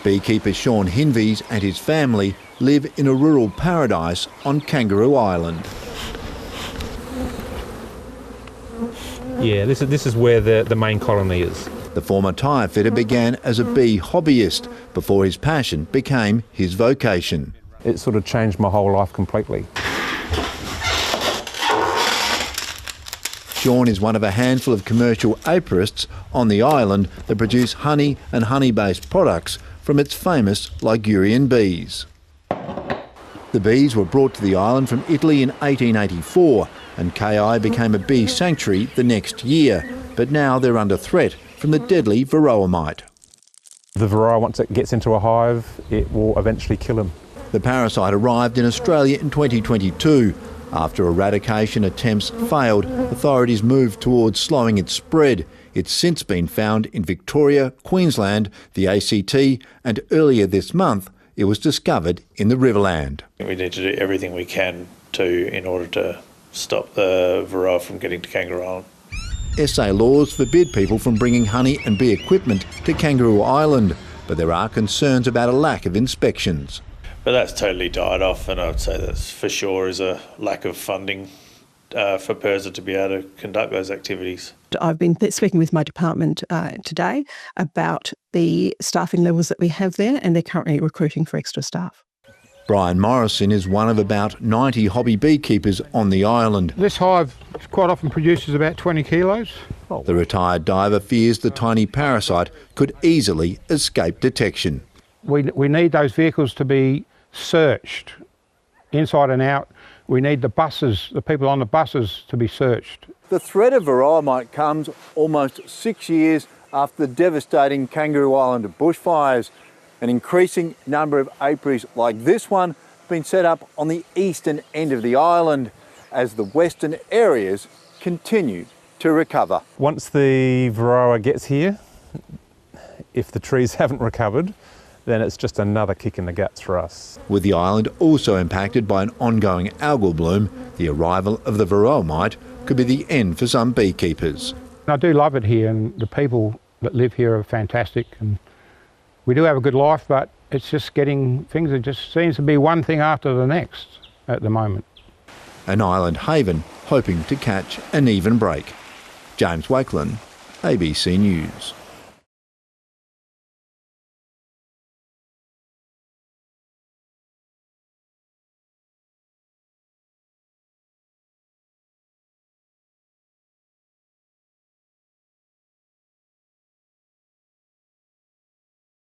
Beekeeper Sean Hinvies and his family live in a rural paradise on Kangaroo Island. Yeah, this is where the main colony is. The former tyre fitter began as a bee hobbyist before his passion became his vocation. It sort of changed my whole life completely. Sean is one of a handful of commercial apiarists on the island that produce honey and honey-based products from its famous Ligurian bees. The bees were brought to the island from Italy in 1884 and KI became a bee sanctuary the next year, but now they're under threat from the deadly Varroa mite. The Varroa, once it gets into a hive, it will eventually kill them. The parasite arrived in Australia in 2022. After eradication attempts failed, authorities moved towards slowing its spread. It's since been found in Victoria, Queensland, the ACT, and earlier this month it was discovered in the Riverland. We need to do everything we can in order to stop the Varroa from getting to Kangaroo Island. SA laws forbid people from bringing honey and bee equipment to Kangaroo Island, but there are concerns about a lack of inspections. But that's totally died off, and I'd say that for sure is a lack of funding for PIRSA to be able to conduct those activities. I've been speaking with my department today about the staffing levels that we have there, and they're currently recruiting for extra staff. Brian Morrison is one of about 90 hobby beekeepers on the island. This hive quite often produces about 20 kilos. The retired diver fears the tiny parasite could easily escape detection. We need those vehicles to be searched inside and out. We need the buses, the people on the buses, to be searched. The threat of Varroa mite comes almost 6 years after the devastating Kangaroo Island bushfires. An increasing number of apiaries like this one have been set up on the eastern end of the island as the western areas continue to recover. Once the Varroa gets here, if the trees haven't recovered, then it's just another kick in the guts for us. With the island also impacted by an ongoing algal bloom, the arrival of the Varroa mite could be the end for some beekeepers. I do love it here, and the people that live here are fantastic, and we do have a good life, but it's just it just seems to be one thing after the next at the moment. An island haven hoping to catch an even break. James Wakelin, ABC News.